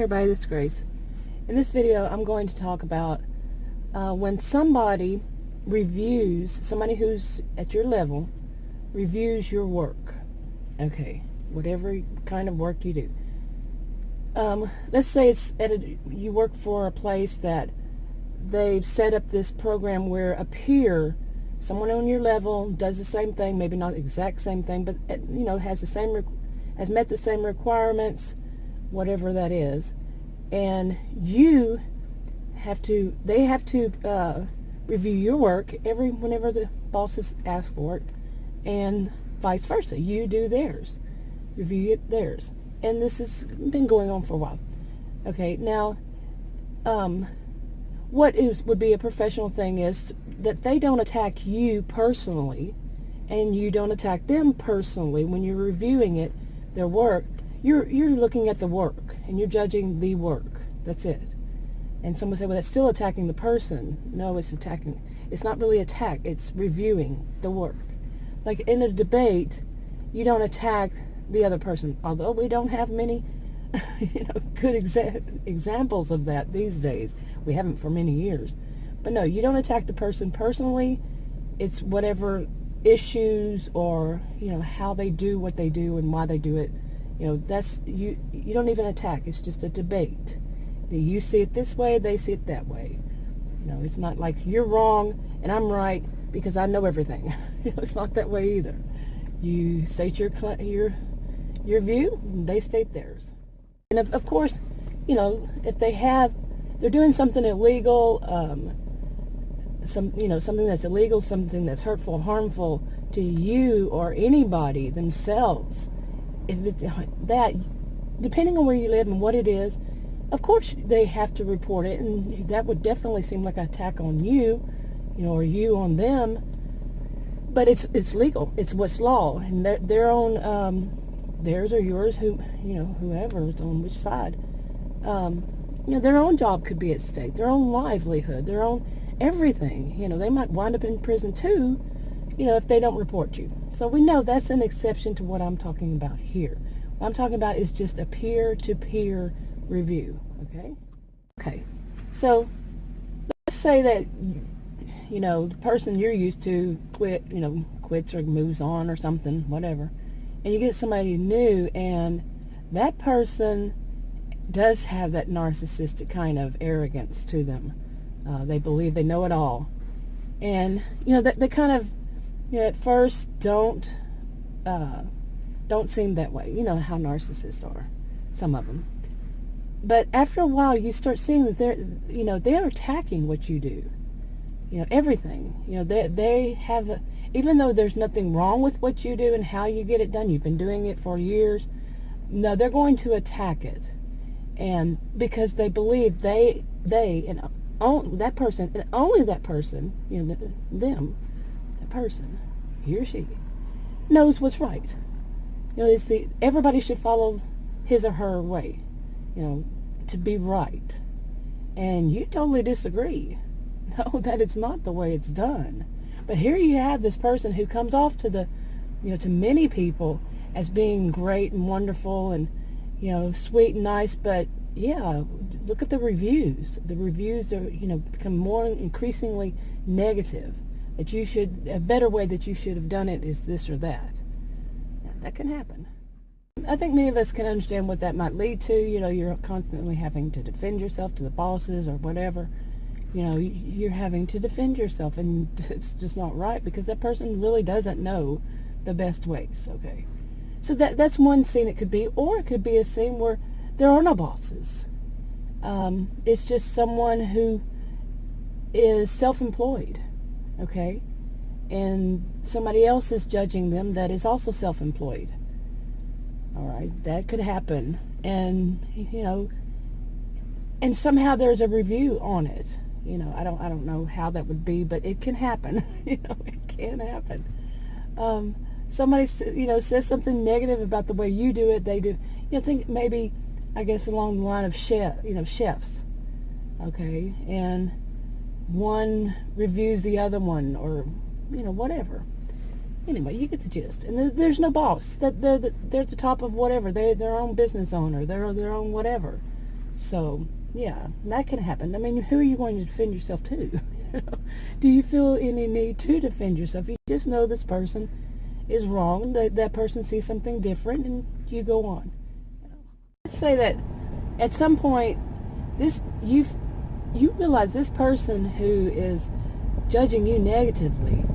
everybody, this is Grace. In this video I'm going to talk about when somebody somebody who's at your level reviews your work. Okay, whatever kind of work you do. Let's say you work for a place that they've set up this program where a peer, someone on your level, does the same thing, maybe not exact same thing, but has met the same requirements, whatever that is, and they have to review your work whenever the bosses ask for it, and vice versa. You do theirs, review theirs, and this has been going on for a while. Okay, now, would be a professional thing is that they don't attack you personally, and you don't attack them personally when you're reviewing their work. You're looking at the work, and you're judging the work. That's it. And someone said, well, that's still attacking the person. No, it's not really attack. It's reviewing the work. Like in a debate, you don't attack the other person. Although we don't have many good examples of that these days. We haven't for many years. But no, you don't attack the person personally. It's whatever issues or, how they do what they do and why they do it. That's, you don't even attack. It's just a debate. You see it this way, they see it that way. It's not like you're wrong and I'm right because I know everything. It's not that way either. You state your view, they state theirs. And of course, if they're doing something illegal, something that's illegal, something that's hurtful, harmful to you or anybody themselves, if it's that, depending on where you live and what it is, of course they have to report it, and that would definitely seem like an attack on you, or you on them. But it's legal. It's what's law, and their own, theirs or yours, whoever's on which side. Their own job could be at stake, their own livelihood, their own everything. They might wind up in prison too, if they don't report you. So we know that's an exception to what I'm talking about here. What I'm talking about is just a peer-to-peer review, okay? Okay, so let's say that, the person you're used to quits or moves on or something, whatever, and you get somebody new, and that person does have that narcissistic kind of arrogance to them. They believe they know it all. And, they kind of, at first don't seem that way. You know how narcissists are, some of them. But after a while, you start seeing that they're attacking what you do. Everything. They have, even though there's nothing wrong with what you do and how you get it done, you've been doing it for years, no, they're going to attack it. And because they believe they and that person, and only that person, that person, he or she, knows what's right. Everybody should follow his or her way, to be right. And you totally disagree. No, that it's not the way it's done. But here you have this person who comes off to to many people as being great and wonderful and, sweet and nice, but yeah, look at the reviews. The reviews are, become more increasingly negative. A better way that you should have done it is this or that. Now, that can happen. I think many of us can understand what that might lead to. You're constantly having to defend yourself to the bosses or whatever. You're having to defend yourself, and it's just not right because that person really doesn't know the best ways, okay? So that's one scene it could be, or it could be a scene where there are no bosses. It's just someone who is self-employed, okay? And somebody else is judging them that is also self-employed. All right, that could happen. And, and somehow there's a review on it. I don't know how that would be, but it can happen. It can happen. Somebody, says something negative about the way you do it, they do. Think maybe, I guess, along the line of chefs. Okay, and one reviews the other one, or, whatever. Anyway, you get the gist. And there's no boss. They're at the top of whatever. They're their own business owner. They're their own whatever. So, yeah, that can happen. I mean, who are you going to defend yourself to? Do you feel any need to defend yourself? You just know this person is wrong, that person sees something different, and you go on. Let's say that at some point, you realize this person who is judging you negatively,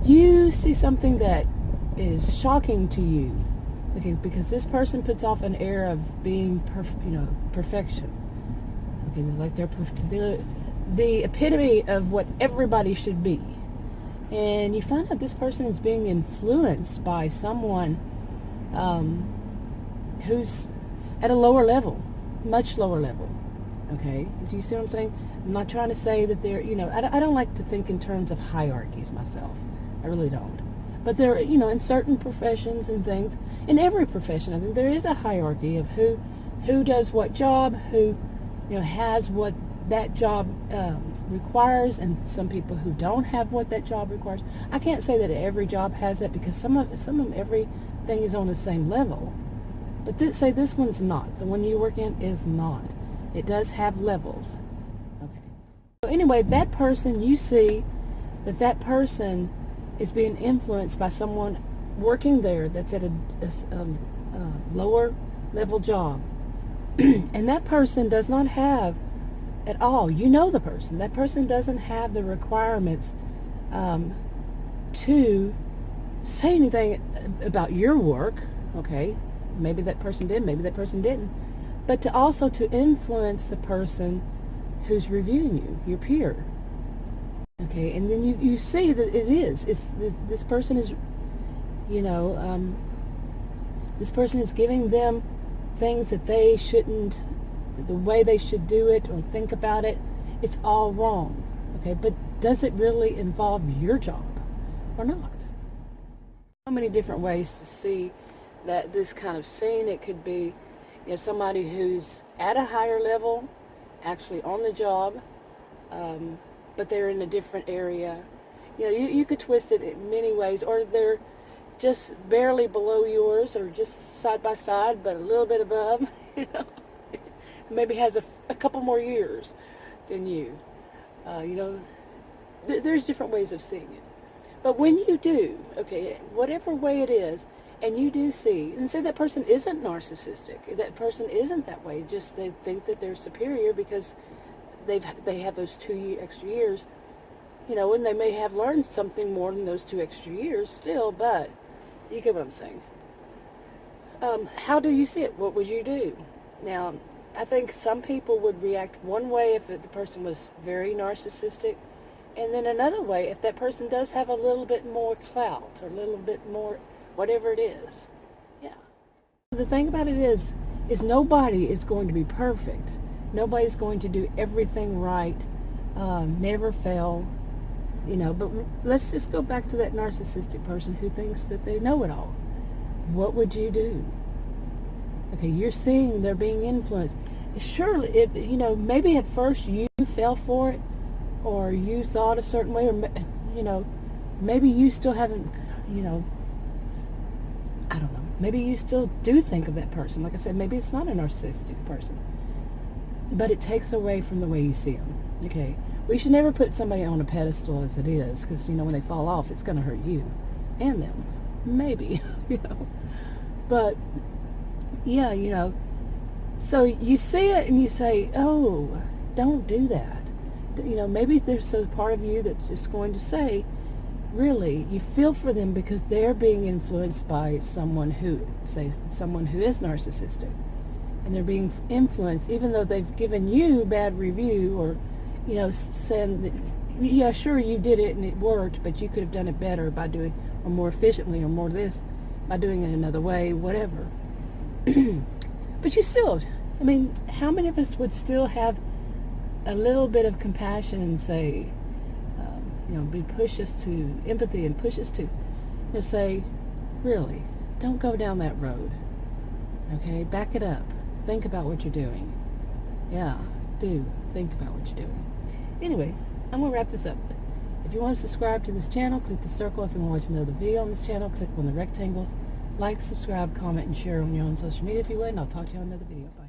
you see something that is shocking to you, okay, because this person puts off an air of being perfection. Okay, like they're the epitome of what everybody should be. And you find out this person is being influenced by someone who's at a lower level, much lower level. Okay, do you see what I'm saying? I'm not trying to say that they're, I don't like to think in terms of hierarchies myself. I really don't. But there, in certain professions and things, in every profession, I think there is a hierarchy of who does what job, who, has what that job requires, and some people who don't have what that job requires. I can't say that every job has that, because some of everything is on the same level. But say this one's not. The one you work in is not. It does have levels. Okay. So anyway, that person, you see that person is being influenced by someone working there that's at a lower level job. And that person does not have at all, the person. That person doesn't have the requirements to say anything about your work, okay? Maybe that person did, maybe that person didn't. But to influence the person who's reviewing you, your peer. Okay, and then you see that this person is, this person is giving them things that they shouldn't, the way they should do it or think about it. It's all wrong. Okay, but does it really involve your job or not? So many different ways to see that this kind of scene. It could be, somebody who's at a higher level, actually on the job, but they're in a different area. You could twist it in many ways, or they're just barely below yours, or just side by side, but a little bit above. Maybe has a couple more years than you. There's different ways of seeing it. But when you do, okay, whatever way it is, and you do see, and say that person isn't narcissistic, that person isn't that way, just they think that they're superior because they have those 2 extra years, and they may have learned something more than those 2 extra years still, but you get what I'm saying. How do you see it? What would you do? Now, I think some people would react one way if the person was very narcissistic, and then another way if that person does have a little bit more clout or a little bit more whatever it is. Yeah. The thing about it is nobody is going to be perfect. Nobody's going to do everything right, never fail, but let's just go back to that narcissistic person who thinks that they know it all. What would you do? Okay, you're seeing they're being influenced. Surely, maybe at first you fell for it, or you thought a certain way, or, maybe you still haven't, I don't know. Maybe you still do think of that person. Like I said, maybe it's not a narcissistic person. But it takes away from the way you see them. Okay? We should never put somebody on a pedestal as it is, because, when they fall off, it's going to hurt you and them. Maybe, But, yeah, so you see it and you say, oh, don't do that. Maybe there's a part of you that's just going to say, really, you feel for them because they're being influenced by someone who is narcissistic, and they're being influenced even though they've given you bad review, or saying that, yeah, sure, you did it and it worked, but you could have done it better by doing, or more efficiently, or more this, by doing it another way, whatever. But you still, how many of us would still have a little bit of compassion and say, push us to empathy and push us to, say, really, don't go down that road. Okay, back it up. Think about what you're doing. Yeah, do think about what you're doing. Anyway, I'm going to wrap this up. If you want to subscribe to this channel, click the circle. If you want to watch another video on this channel, click on the rectangles. Like, subscribe, comment, and share on your own social media if you would, and I'll talk to you on another video. Bye.